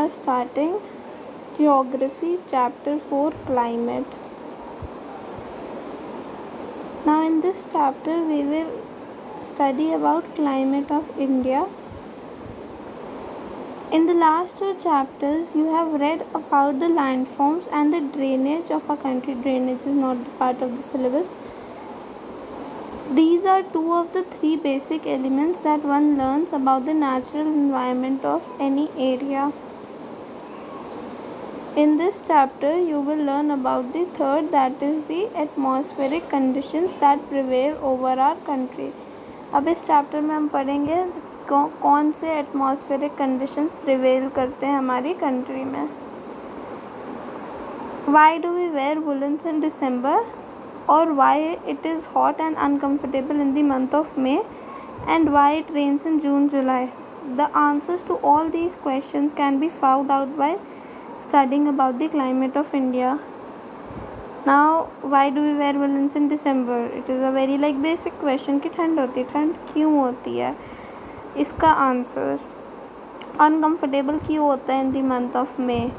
are starting Geography Chapter 4 Climate. Now in this chapter we will study about climate of India. In the last two chapters you have read about the landforms and the drainage of a country. Drainage is not the part of the syllabus. These are two of the three basic elements that one learns about the natural environment of any area. In this chapter you will learn about the third, that is the atmospheric conditions that prevail over our country. अब इस chapter में हम पढ़ेंगे कौन से atmospheric conditions prevail करते हैं हमारी कंट्री में. Why do we wear woolens in December? Or why it is hot and uncomfortable in the month of May? And why it rains in June, July? The answers to all these questions can be found out by studying about the climate of India. Now, why do we wear woolens in December? It is a very basic question कि ठंड होती है. ठंड क्यों होती है? इसका answer uncomfortable क्यों होता है in the month of May?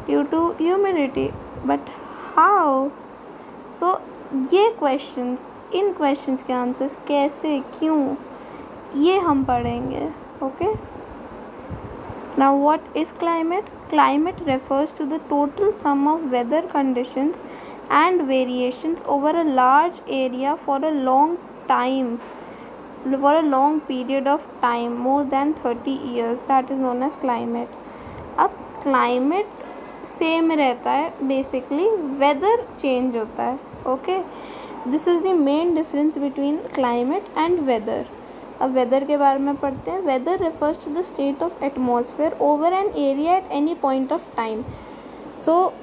Due to humidity. But how? So ये क्वेश्चंस, इन क्वेश्चंस के आंसर्स कैसे, क्यों, ये हम पढ़ेंगे. Okay. Now what is climate? Climate refers to the total sum of weather conditions and variations over a large area for a long period of time, more than 30 years. That is known as climate. अब climate same रहता है, basically weather change होता है. Okay. This is the main difference between climate and weather. अब weather के बारे में पढ़ते हैं. Weather refers to the state of atmosphere over an area at any point of time. So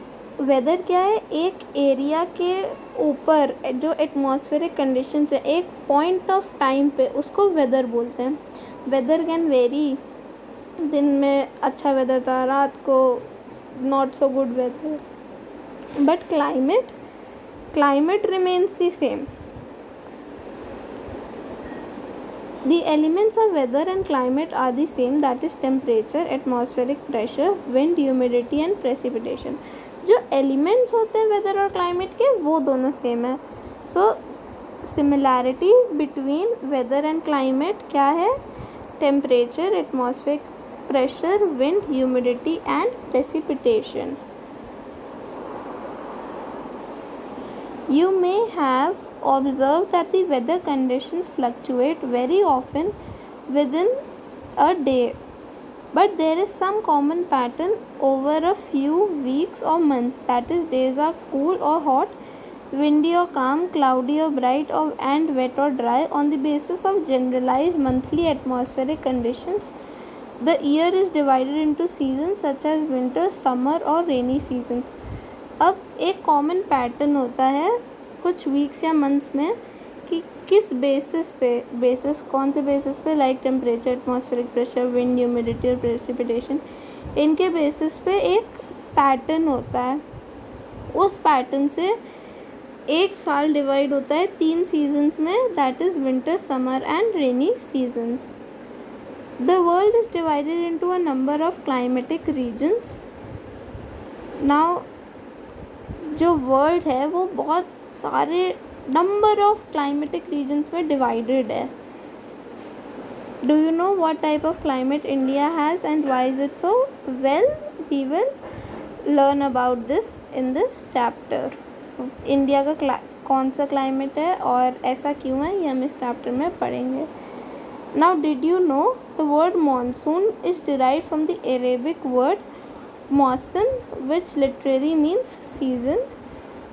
weather क्या है? एक एरिया के ऊपर जो एटमॉस्फेरिक कंडीशंस है एक पॉइंट ऑफ टाइम पे, उसको वेदर बोलते हैं. Weather can vary. दिन में अच्छा वेदर था, रात को not so good weather. But climate remains the same. The elements of weather and climate are the same, that is temperature, atmospheric pressure, wind, humidity and precipitation. जो elements होते हैं weather और climate के, वो दोनों same है. So similarity between weather and climate क्या है? Temperature, atmospheric pressure, wind, humidity and precipitation. You may have observed that the weather conditions fluctuate very often within a day, but there is some common pattern over a few weeks or months, that is days are cool or hot, windy or calm, cloudy or bright and wet or dry. On the basis of generalized monthly atmospheric conditions, the year is divided into seasons such as winter, summer और rainy seasons. अब एक common pattern होता है कुछ weeks या months में कि किस बेसिस कौन से बेसिस पे, like temperature, atmospheric pressure, wind, humidity और प्रेसिपिटेशन, इनके बेसिस पे एक पैटर्न होता है. उस पैटर्न से एक साल डिवाइड होता है 3 सीजन्स में, that is winter, summer and rainy seasons. The world is divided into a number of climatic regions. Now जो world है वो बहुत सारे number of climatic regions में divided है. Do you know what type of climate India has and why is it so? Well, we will learn about this in this chapter. India का कौन सा क्लाइमेट है और ऐसा क्यों है, ये हम इस चैप्टर में पढ़ेंगे. Now did you know the word monsoon is derived from the Arabic word mausim, which literally means season.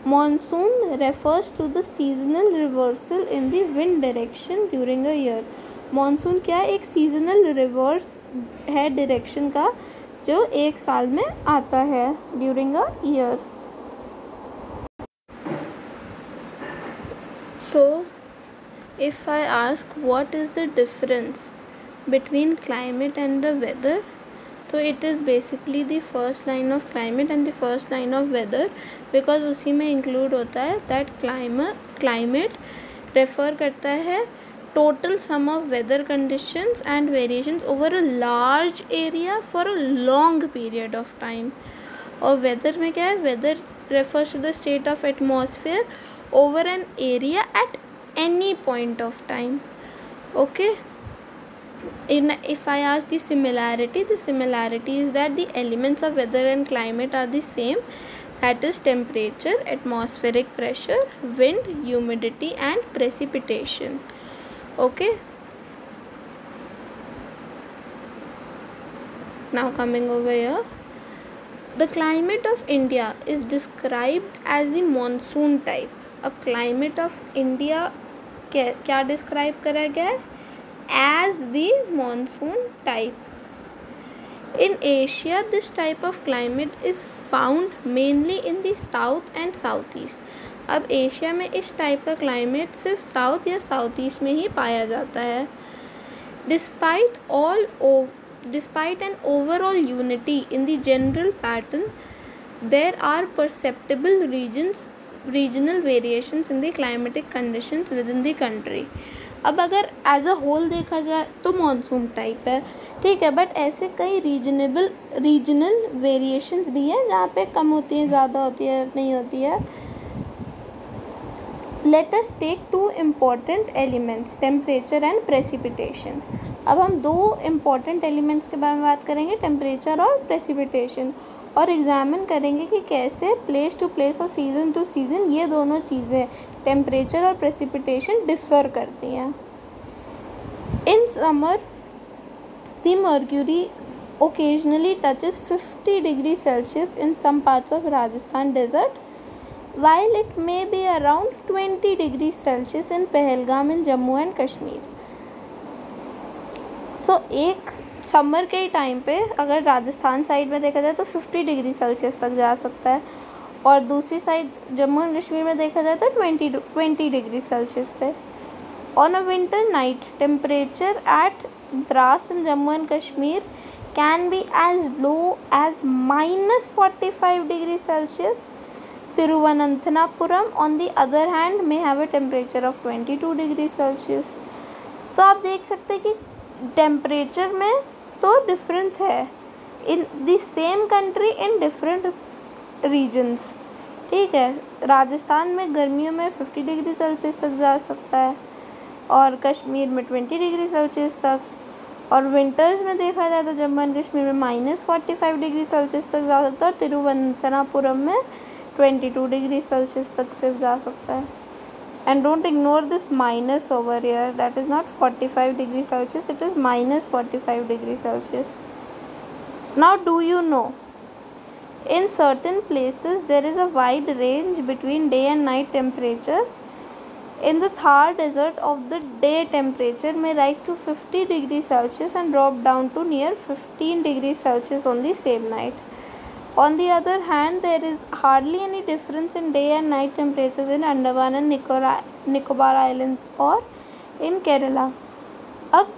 Monsoon refers to the seasonal reversal in the wind direction during a year. Monsoon क्या है? एक seasonal reverse है direction का जो एक साल में आता है during a year. So if I ask what is the difference between climate and the weather, so it is basically the first line of climate and the first line of weather, because उसी में include होता है that climate refer करता है total sum of weather conditions and variations over a large area for a long period of time. और weather में क्या है, weather refers to the state of atmosphere over an area at any point of time. Okay. If I ask the similarity is that the elements of weather and climate are the same, that is temperature, atmospheric pressure, wind, humidity and precipitation. Okay. Now coming over here, the climate of India is described as the monsoon type. अब climate of India क्या describe करा गया है, as the monsoon type. In Asia, this type of climate is found mainly in the south and southeast. अब Asia में इस type का climate सिर्फ साउथ या साउथ ईस्ट में ही पाया जाता है. Despite an overall unity in the general pattern, there are perceptible regional variations in the climatic conditions within the country. अब अगर एज अ होल देखा जाए तो मॉनसून टाइप है, ठीक है, बट ऐसे कई रीजनल वेरिएशंस भी हैं जहाँ पे कम होती है, ज़्यादा होती है, नहीं होती है. Let us take two important elements, temperature and precipitation. अब हम दो important elements के बारे में बात करेंगे, temperature और precipitation, और एग्जामिन करेंगे कि कैसे प्लेस टू प्लेस और सीज़न टू सीज़न ये दोनों चीज़ें टेम्परेचर और प्रेसिपिटेशन डिफ़र करती हैं. In summer the mercury occasionally touches 50 degrees Celsius in some parts of Rajasthan desert, while it may be around 20 degrees Celsius in Pahalgam in Jammu and Kashmir. So एक summer के time पे अगर Rajasthan side में देखा जाए तो 50 degree Celsius तक जा सकता है, और दूसरी साइड जम्मू एंड कश्मीर में देखा जाए तो 20 डिग्री सेल्सियस पे. On a winter night temperature at Drass in Jammu and Kashmir can be as low as -45 degree Celsius. Thiruvananthapuram on the other hand में have a temperature of 22 degree Celsius. तो आप देख सकते हैं कि टेम्परेचर में तो डिफरेंस है in the same country in different regions, ठीक है. राजस्थान में गर्मियों में 50 डिग्री सेल्सियस तक जा सकता है, और कश्मीर में 20 डिग्री सेल्सियस तक, और विंटर्स में देखा जाए तो जम्मू एंड कश्मीर में -45 डिग्री सेल्सियस तक जा सकता है, और तिरुवनंतपुरम में 22 डिग्री सेल्सियस तक सिर्फ जा सकता है. And don't ignore this minus over here, that is not 45 degrees Celsius, it is -45 degrees Celsius. Now do you know, in certain places there is a wide range between day and night temperatures. In the Thar desert of the day temperature may rise to 50 degrees Celsius and drop down to near 15 degrees Celsius on the same night. On the other hand, there is hardly any difference in day and night temperatures in Andaman and Nicobar Islands or in Kerala. अब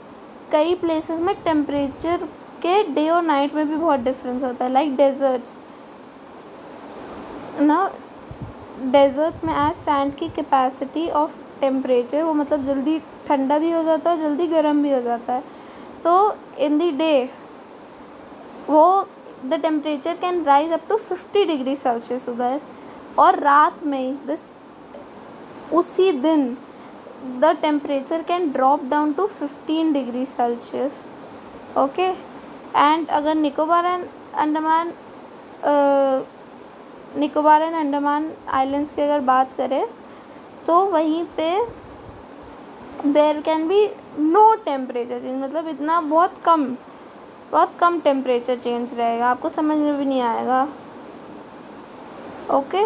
कई places में temperature के day और night में भी बहुत difference होता है, लाइक डेजर्ट्स. ना डेजर्ट्स में एज सैंड की कैपेसिटी ऑफ टेम्परेचर, वो मतलब जल्दी ठंडा भी हो जाता है और जल्दी गर्म भी हो जाता है. तो इन द डे वो the temperature can rise up to 50 degree Celsius उधर, और रात में उसी दिन the temperature can drop down to 15 degree Celsius. Okay. And अगर निकोबार एंड अंडमान आइलैंड्स की अगर बात करें तो वहीं पे there can be no temperature change, मतलब इतना बहुत कम टेम्परेचर चेंज रहेगा, आपको समझ में भी नहीं आएगा. ओके.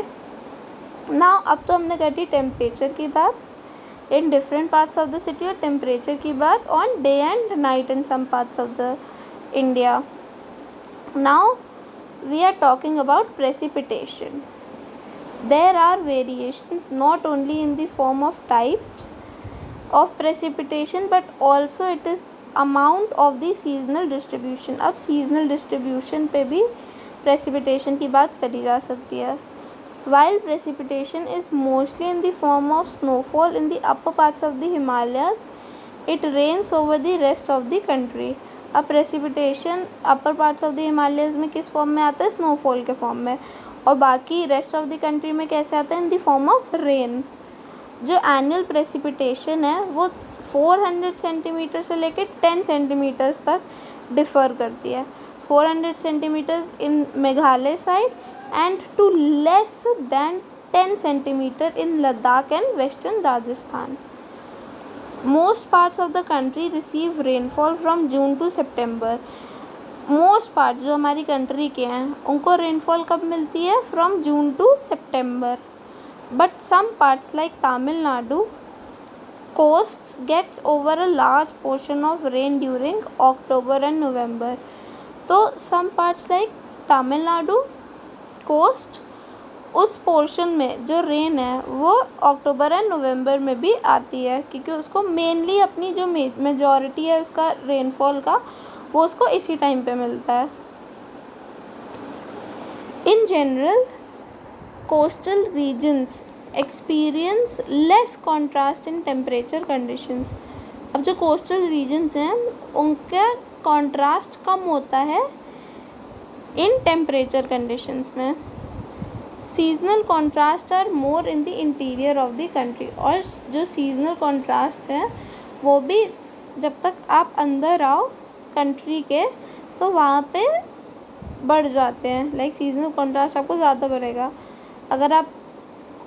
नाउ अब तो हमने कर दी टेम्परेचर की बात in different parts of the city, और टेम्परेचर की बात on day and night in some parts of the India. Now we are talking about precipitation. There are variations not only in the form of types of precipitation but also it is amount of the seasonal distribution. अब seasonal distribution पे भी precipitation की बात करी जा सकती है. While precipitation is mostly in the form of snowfall in the upper parts of the Himalayas, it rains over the rest of the country. अब precipitation upper parts of the Himalayas में किस form में आता है? Snowfall के form में, और बाकी रेस्ट ऑफ द कंट्री में कैसे आता है? In the form of rain. जो एनुअल प्रेसिपिटेशन है वो 400 सेंटीमीटर से लेकर 10 सेंटीमीटर्स तक डिफ़र करती है। 400 centimetres in Meghalaya side and to less than 10 centimetre in Ladakh and western Rajasthan. Most parts of the country receive rainfall from June to September. Most part जो हमारी कंट्री के हैं उनको रेनफॉल कब मिलती है? From June to September. But some parts like Tamil Nadu coasts gets over a large portion of rain during October and November. तो some parts like Tamil Nadu coast उस पोर्शन में जो रेन है वो अक्टूबर एंड नवंबर में भी आती है, क्योंकि उसको मेनली अपनी जो मेजॉरिटी है उसका रेनफॉल का वो उसको इसी टाइम पे मिलता है। In general coastal regions experience less contrast in temperature conditions. अब जो कोस्टल रीजन्स हैं उनका कॉन्ट्रास्ट कम होता है इन टेम्परेचर कंडीशंस में। Seasonal contrasts are more in the interior of the country. और जो सीजनल कॉन्ट्रास्ट है वो भी जब तक आप अंदर आओ कंट्री के तो वहाँ पे बढ़ जाते हैं। लाइक सीजनल कॉन्ट्रास्ट आपको ज़्यादा बढ़ेगा। अगर आप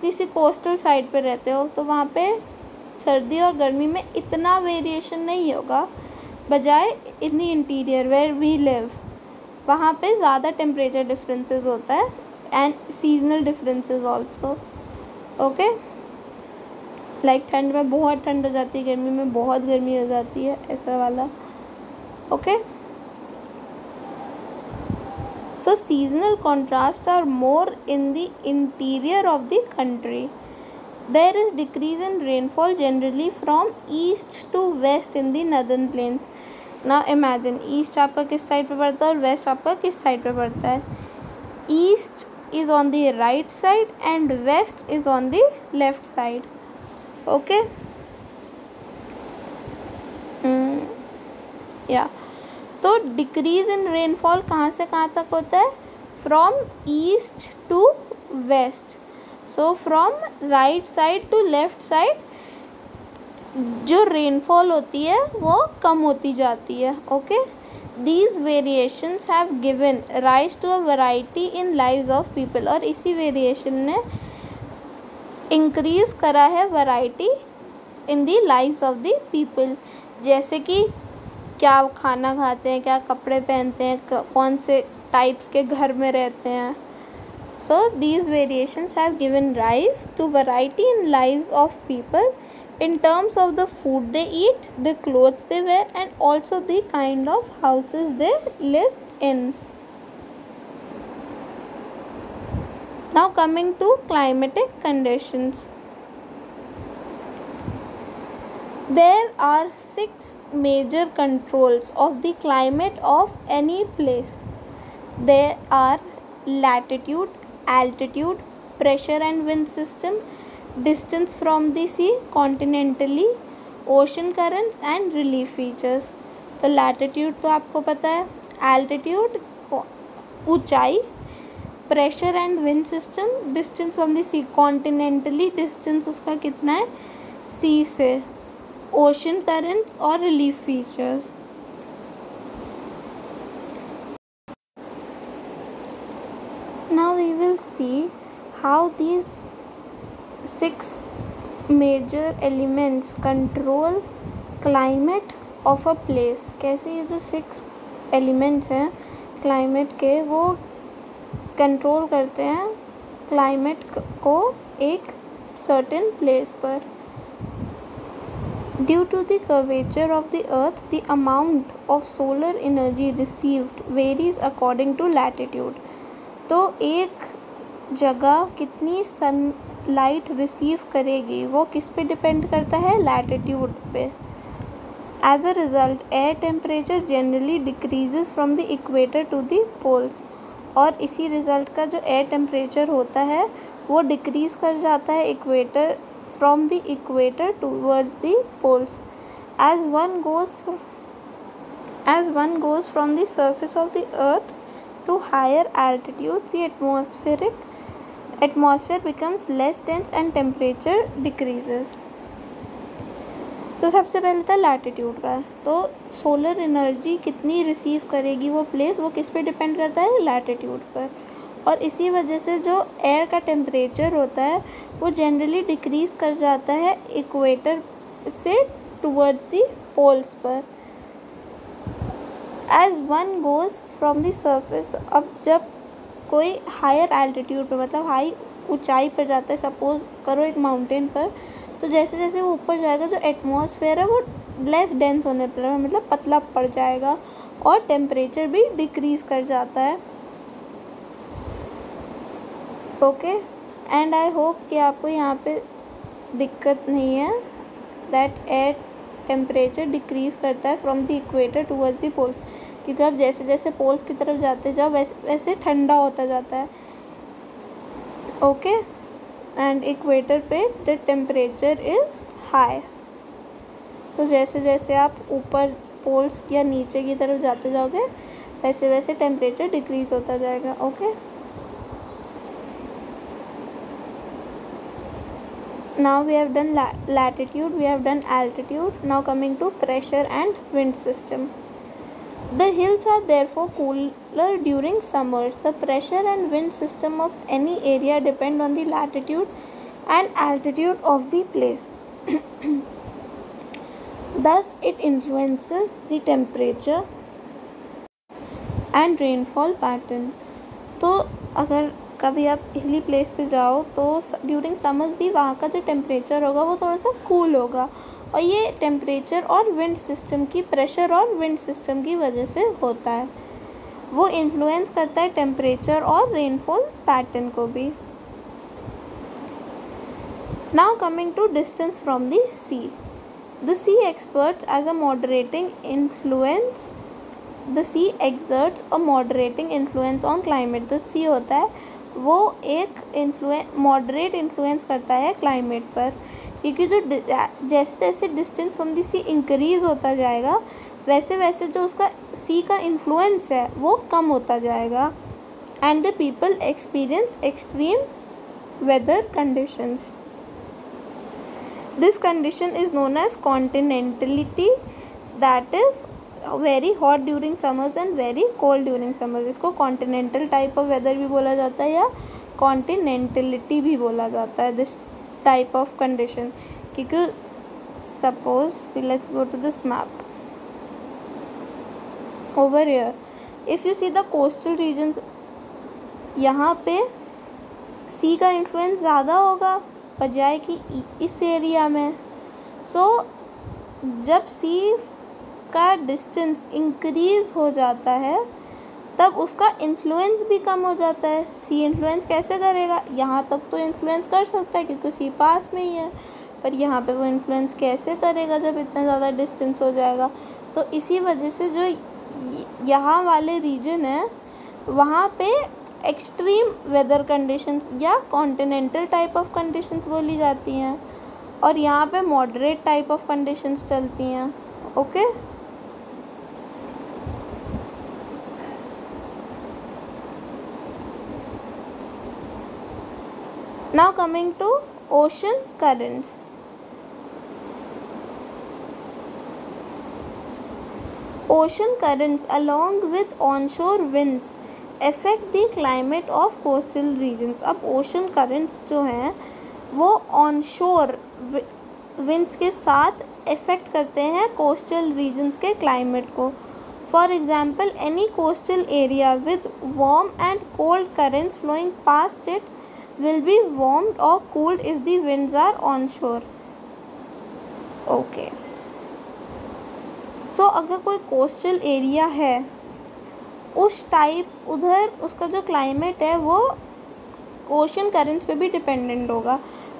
किसी कोस्टल साइड पे रहते हो तो वहाँ पे सर्दी और गर्मी में इतना वेरिएशन नहीं होगा, बजाय in the interior where we live वहाँ पे ज़्यादा टेम्परेचर डिफरेंसेस होता है and seasonal differences also. Okay, like ठंड में बहुत ठंड हो जाती है, गर्मी में बहुत गर्मी हो जाती है, ऐसा वाला। Okay, so seasonal contrasts are more in the interior of the country. There is decrease in rainfall generally from east to west in the northern plains. Now imagine east आपका किस साइड पे पड़ता है और west आपका किस side पे पड़ता है? East is on the right side and west is on the left side. Okay? Yeah. तो डिक्रीज इन रेनफॉल कहाँ से कहाँ तक होता है? From east to west. So from right side to left side जो रेनफॉल होती है वो कम होती जाती है। Okay, these variations have given rise to a variety in lives of people. और इसी वेरिएशन ने इंक्रीज करा है variety in the lives of the people. जैसे कि क्या खाना खाते हैं, क्या कपड़े पहनते हैं, कौन से टाइप्स के घर में रहते हैं। So these variations have given rise to variety in lives of people in terms of the food they eat, the clothes they wear and also the kind of houses they live in. Now coming to climatic conditions. There are 6 major controls of the climate of any place. There are latitude, altitude, pressure and wind system, distance from the sea continentally, ocean currents and relief features. तो latitude तो आपको पता है, altitude ऊंचाई, pressure and wind system, distance from the sea continentally distance उसका कितना है sea से, ocean currents और relief features. Now we will see how these 6 major elements control climate of a place. कैसे ये जो 6 elements हैं climate के वो control करते हैं climate को एक certain place पर. Due to the curvature of the earth, the amount of solar energy received varies according to latitude. तो एक जगह कितनी सनलाइट रिसीव करेगी वो किस पे डिपेंड करता है? लैटिट्यूड पे. As a result air temperature generally decreases from the equator to the poles. और इसी रिज़ल्ट का जो एयर टेम्परेचर होता है वो डिक्रीज़ कर जाता है equator from the equator towards the poles. As one goes from the surface of the earth to higher altitudes, the atmosphere becomes less dense and temperature decreases. तो सबसे पहले था लैटिट्यूड का. तो सोलर एनर्जी कितनी रिसीव करेगी वो place, वो किस पे डिपेंड करता है, लैटिट्यूड पर. और इसी वजह से जो एयर का टेम्परेचर होता है वो जनरली डिक्रीज़ कर जाता है इक्वेटर से टूवर्ड्स दी पोल्स पर. As one goes from the surface, अब जब कोई हायर एल्टीट्यूड पर, मतलब हाई ऊंचाई पर जाता है, सपोज करो एक माउंटेन पर, तो जैसे जैसे वो ऊपर जाएगा जो एटमॉस्फेयर है वो लेस डेंस होने पर, मतलब पतला पड़ जाएगा और टेम्परेचर भी डिक्रीज़ कर जाता है. ओके, एंड आई होप कि आपको यहाँ पे दिक्कत नहीं है. दैट एयर टेम्परेचर डिक्रीज़ करता है from the equator towards the poles, क्योंकि अब जैसे जैसे पोल्स की तरफ जाते जाओ वैसे वैसे ठंडा होता जाता है. ओके, एंड इक्वेटर पे द टेम्परेचर इज़ हाई. सो जैसे जैसे आप ऊपर पोल्स या नीचे की तरफ जाते जाओगे वैसे वैसे टेम्परेचर डिक्रीज़ होता जाएगा. Okay, now we have done latitude, we have done altitude. Now coming to pressure and wind system. The hills are therefore cooler during summers. The pressure and wind system of any area depend on the latitude and altitude of the place. Thus it influences the temperature and rainfall pattern. तो अगर कभी आप हिली place पे जाओ तो during summers भी वहाँ का जो टेम्परेचर होगा वो थोड़ा सा कूल होगा, और ये टेम्परेचर और विंड सिस्टम की, प्रेशर और विंड सिस्टम की वजह से होता है. वो इन्फ्लुएंस करता है टेम्परेचर और रेनफॉल पैटर्न को भी. Now coming to distance from the sea. The sea experts as a moderating influence the sea exerts a moderating influence on climate. तो सी होता है वो एक मॉडरेट इन्फ्लुएंस करता है क्लाइमेट पर, क्योंकि जो जैसे जैसे distance from the sea increase होता जाएगा वैसे वैसे जो उसका सी का इन्फ्लुएंस है वो कम होता जाएगा. And the people experience extreme weather conditions. This condition is known as continentality, that is very hot during summers and very cold during summers. इसको कॉन्टिनेंटल टाइप ऑफ वेदर भी बोला जाता है या कॉन्टिनेंटलिटी भी बोला जाता है, दिस टाइप ऑफ कंडीशन. क्योंकि suppose let's go to this map over here. If you see the coastal regions, यहाँ पे सी का इन्फ्लुएंस ज़्यादा होगा बजाय कि इस एरिया में. सो जब सी का डिस्टेंस इंक्रीज़ हो जाता है तब उसका इन्फ्लुएंस भी कम हो जाता है. सी इन्फ्लुएंस कैसे करेगा, यहाँ तक तो इन्फ्लुएंस कर सकता है क्योंकि सी पास में ही है, पर यहाँ पे वो इन्फ्लुएंस कैसे करेगा जब इतना ज़्यादा डिस्टेंस हो जाएगा. तो इसी वजह से जो यहाँ वाले रीजन है वहाँ पे एक्सट्रीम वेदर कंडीशंस या कॉन्टिनेंटल टाइप ऑफ कंडीशंस बोली जाती हैं, और यहाँ पे मॉडरेट टाइप ऑफ कंडीशंस चलती हैं. Okay, now coming to ocean currents. Ocean currents along with onshore winds affect the climate of coastal regions. अब ocean currents जो हैं वो onshore winds के साथ affect करते हैं coastal regions के climate को. For example, any coastal area with warm and cold currents flowing past it will be warmed or cooled if the winds are onshore. Okay. So अगर कोई coastal area है उस type उधर उसका जो climate है वो ओशन करेंट्स पे भी डिपेंडेंट होगा.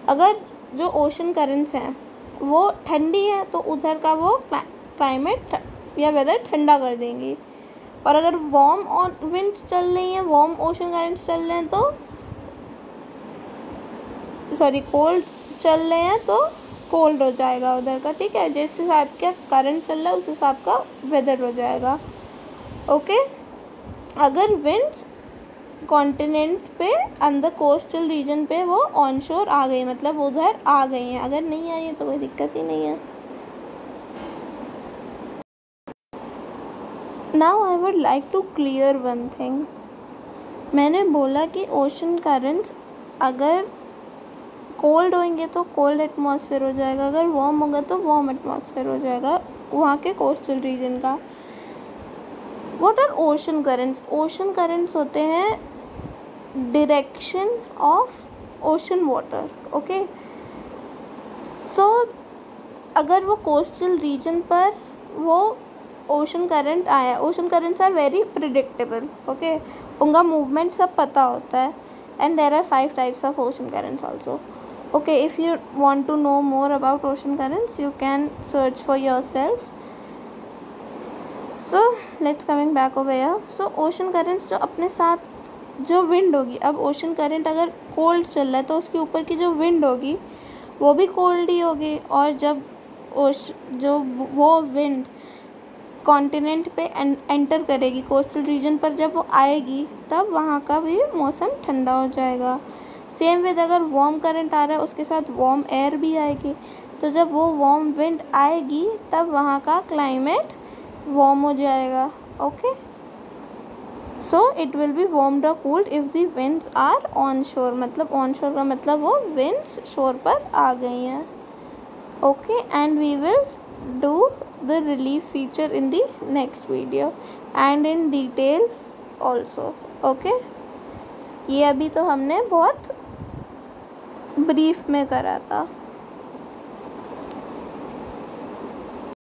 अगर जो ओशन करेंट्स हैं वो ठंडी है तो उधर का वो क्लाइमेट या वेदर ठंडा कर देंगी, और अगर वार्म विंड्स चल रही हैं, वार्म ओशन करेंट्स चल रहे हैं तो कोल्ड चल रहे हैं तो कोल्ड हो जाएगा उधर का, ठीक है। जिस हिसाब का करंट चल रहा है उस हिसाब का वेदर हो जाएगा, ओके। अगर विंड्स कॉन्टिनेंट पे अंदर कोस्टल रीजन पे वो ऑन शोर आ गई, मतलब उधर आ गई हैं, अगर नहीं आई है तो कोई दिक्कत ही नहीं है। Now I would like to clear one thing. मैंने बोला कि ओशन करंट्स अगर कोल्ड होंगे तो कोल्ड एटमॉस्फेयर हो जाएगा, अगर वार्म होगा तो वार्म एटमॉस्फेयर हो जाएगा वहाँ के कोस्टल रीजन का। What are ocean currents? Ocean currents होते हैं direction of ocean water, okay. So अगर वो कोस्टल रीजन पर वो ओशन करंट आया, ocean currents are very predictable, okay. उनका मूवमेंट सब पता होता है, and there are 5 types of ocean currents also, okay. If you want to know more about ocean currents, you can search for yourself. So let's coming back over here. So ocean currents जो अपने साथ जो wind होगी, अब ocean current अगर cold चल रहा है तो उसके ऊपर की जो विंड होगी वो भी कोल्ड ही होगी, और जब जो वो विंड कॉन्टिनेंट पे एंटर करेगी कोस्टल रीजन पर, जब वो आएगी तब वहाँ का भी मौसम ठंडा हो जाएगा। सेम विद अगर वार्म करंट आ रहा है उसके साथ वार्म एयर भी आएगी, तो जब वो वार्म विंड आएगी तब वहाँ का क्लाइमेट वार्म हो जाएगा, okay. So it will be warmed और cooled if the winds are on shore, मतलब ऑन शोर का मतलब वो विंड्स शोर पर आ गई हैं, okay. And we will do the relief feature in the next video and in detail also, okay. ये अभी तो हमने बहुत ब्रीफ में करा था।